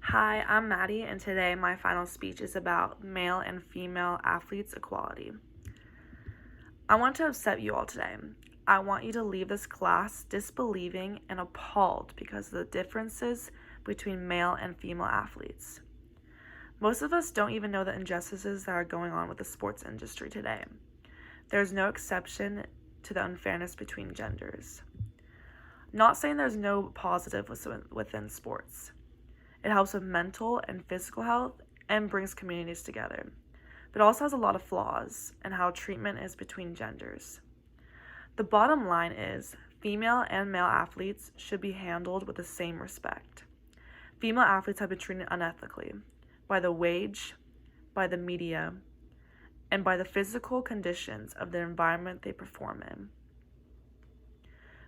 Hi, I'm Maddie, and today my final speech is about male and female athletes' equality. I want to upset you all today. I want you to leave this class disbelieving and appalled because of the differences between male and female athletes. Most of us don't even know the injustices that are going on with the sports industry today. There's no exception to the unfairness between genders. Not saying there's no positive within sports. It helps with mental and physical health and brings communities together, but also has a lot of flaws in how treatment is between genders. The bottom line is female and male athletes should be handled with the same respect. Female athletes have been treated unethically by the wage, by the media, and by the physical conditions of the environment they perform in.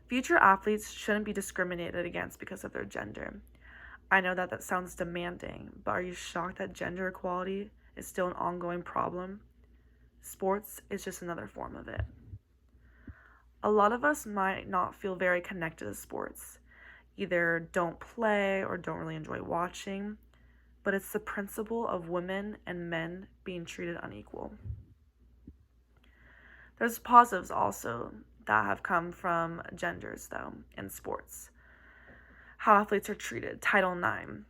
Future athletes shouldn't be discriminated against because of their gender. I know that sounds demanding, but are you shocked that gender equality is still an ongoing problem? Sports is just another form of it. A lot of us might not feel very connected to sports, either don't play or don't really enjoy watching, but it's the principle of women and men being treated unequal. There's positives also that have come from genders, though, in sports. How athletes are treated. Title IX.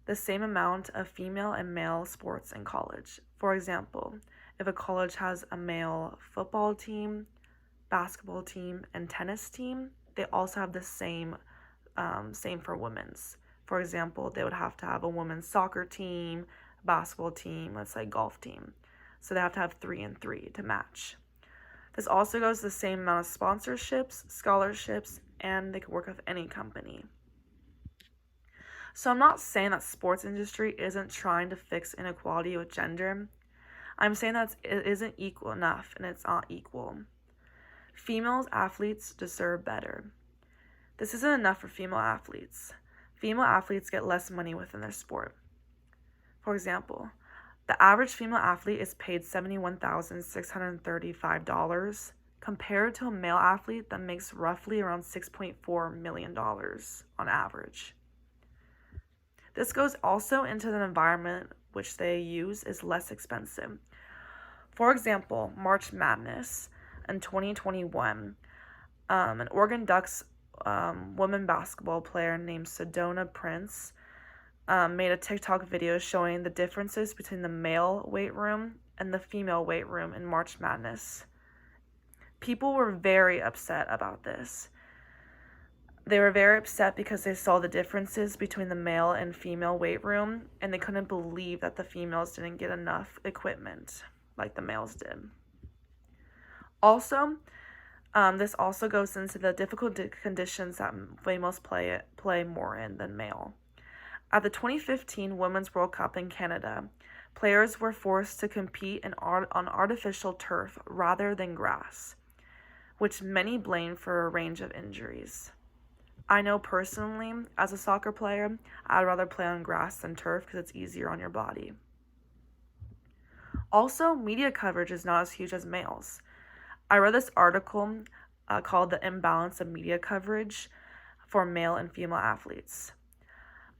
The same amount of female and male sports in college. For example, if a college has a male football team, basketball team, and tennis team, they also have the same for women's. For example, they would have to have a women's soccer team, basketball team, let's say golf team. So they have to have 3 and 3 to match. This also goes the same amount of sponsorships, scholarships, and they could work with any company. So I'm not saying that sports industry isn't trying to fix inequality with gender. I'm saying that it isn't equal enough and it's not equal. Female athletes deserve better. This isn't enough for female athletes. Female athletes get less money within their sport. For example, the average female athlete is paid $71,635 compared to a male athlete that makes roughly around $6.4 million on average. This goes also into the environment which they use is less expensive. For example, March Madness in 2021, an Oregon Ducks women basketball player named Sedona Prince made a TikTok video showing the differences between the male weight room and the female weight room in March Madness. People were very upset about this. They were very upset because they saw the differences between the male and female weight room, and they couldn't believe that the females didn't get enough equipment like the males did. Also, this also goes into the difficult conditions that females play more in than male. At the 2015 Women's World Cup in Canada, players were forced to compete on artificial turf rather than grass, which many blame for a range of injuries. I know personally, as a soccer player, I'd rather play on grass than turf because it's easier on your body. Also, media coverage is not as huge as males. I read this article called The Imbalance of Media Coverage for Male and Female Athletes.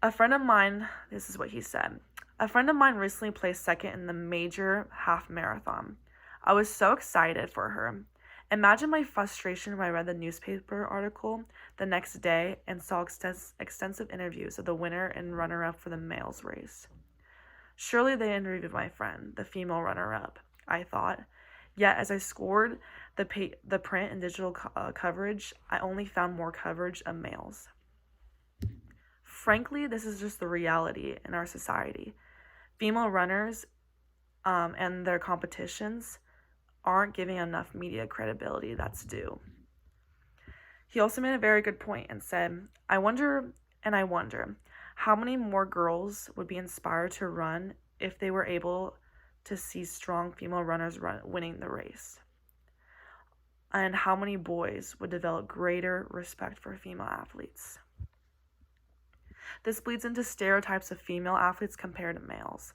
A friend of mine, this is what he said. A friend of mine recently placed second in the major half marathon. I was so excited for her. Imagine my frustration when I read the newspaper article the next day and saw extensive interviews of the winner and runner-up for the males race. Surely they interviewed my friend, the female runner-up, I thought. Yet as I scored the print and digital coverage, I only found more coverage of males. Frankly, this is just the reality in our society. Female runners and their competitions aren't giving enough media credibility that's due. He also made a very good point and said, I wonder how many more girls would be inspired to run if they were able to see strong female runners winning the race. And how many boys would develop greater respect for female athletes. This bleeds into stereotypes of female athletes compared to males.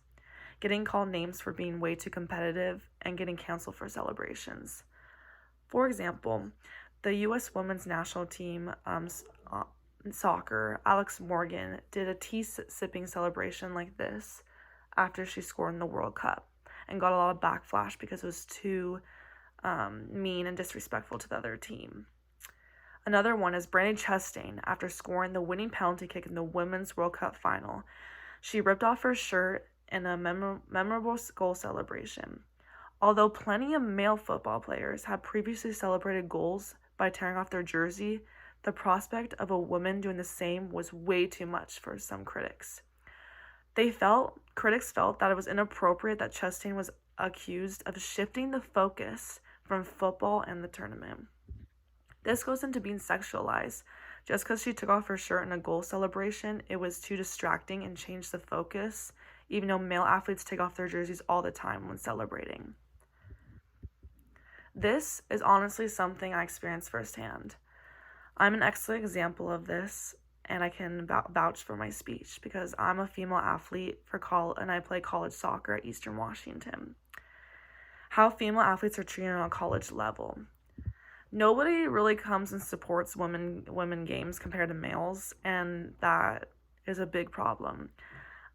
Getting called names for being way too competitive, and getting canceled for celebrations. For example, the U.S. women's national team soccer, Alex Morgan did a tea sipping celebration like this after she scored in the World Cup and got a lot of backlash because it was too mean and disrespectful to the other team. Another one is Brandi Chastain after scoring the winning penalty kick in the Women's World Cup final. She ripped off her shirt in a memorable goal celebration. Although plenty of male football players have previously celebrated goals by tearing off their jersey, the prospect of a woman doing the same was way too much for some critics. Critics felt that it was inappropriate that Chastain was accused of shifting the focus from football and the tournament. This goes into being sexualized. Just because she took off her shirt in a goal celebration, it was too distracting and changed the focus, even though male athletes take off their jerseys all the time when celebrating. This is honestly something I experienced firsthand. I'm an excellent example of this, and I can vouch for my speech because I'm a female athlete and I play college soccer at Eastern Washington. How female athletes are treated on a college level. Nobody really comes and supports women games compared to males, and that is a big problem.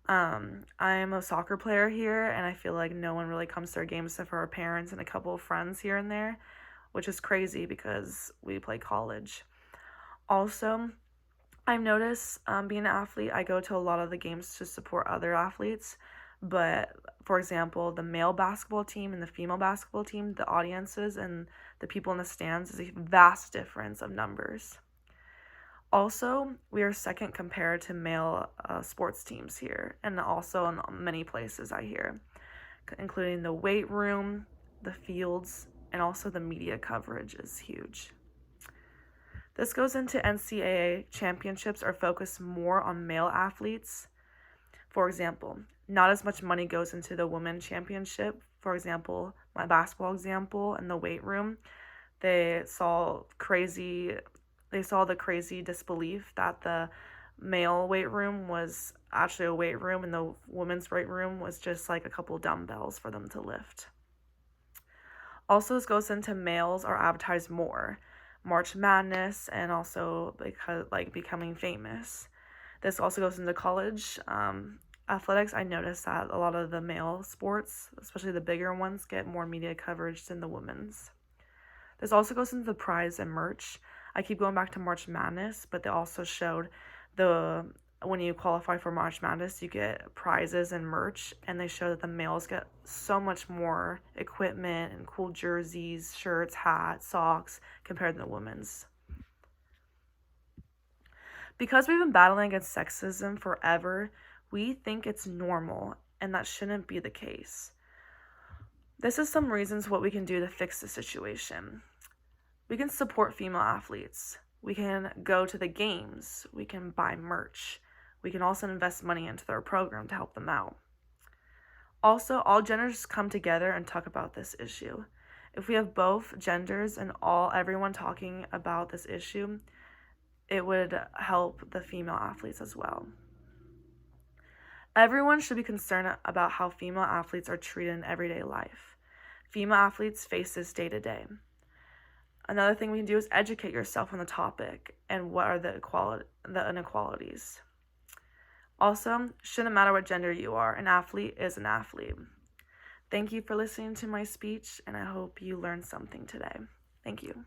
I'm a soccer player here, and I feel like no one really comes to our games except for our parents and a couple of friends here and there, which is crazy because we play college. Also, I've noticed being an athlete, I go to a lot of the games to support other athletes, but for example, the male basketball team and the female basketball team, the audiences and the people in the stands is a vast difference of numbers. Also, we are second compared to male sports teams here, and also in many places I hear, including the weight room, the fields, and also the media coverage is huge. This goes into NCAA championships are focused more on male athletes. For example, not as much money goes into the women's championship. For example, my basketball example in the weight room, they saw the crazy disbelief that the male weight room was actually a weight room and the women's weight room was just like a couple dumbbells for them to lift. Also, this goes into males are advertised more, March Madness, and also because becoming famous. This also goes into college athletics. I noticed that a lot of the male sports, especially the bigger ones, get more media coverage than the women's. This also goes into the prize and merch. I keep going back to March Madness, but they also showed when you qualify for March Madness, you get prizes and merch, and they show that the males get so much more equipment and cool jerseys, shirts, hats, socks compared to the women's. Because we've been battling against sexism forever, we think it's normal, and that shouldn't be the case. This is some reasons what we can do to fix the situation. We can support female athletes. We can go to the games. We can buy merch. We can also invest money into their program to help them out. Also, all genders come together and talk about this issue. If we have both genders and everyone talking about this issue, it would help the female athletes as well. Everyone should be concerned about how female athletes are treated in everyday life. Female athletes face this day to day. Another thing we can do is educate yourself on the topic and what are the inequalities. Also, shouldn't matter what gender you are, an athlete is an athlete. Thank you for listening to my speech, and I hope you learned something today. Thank you.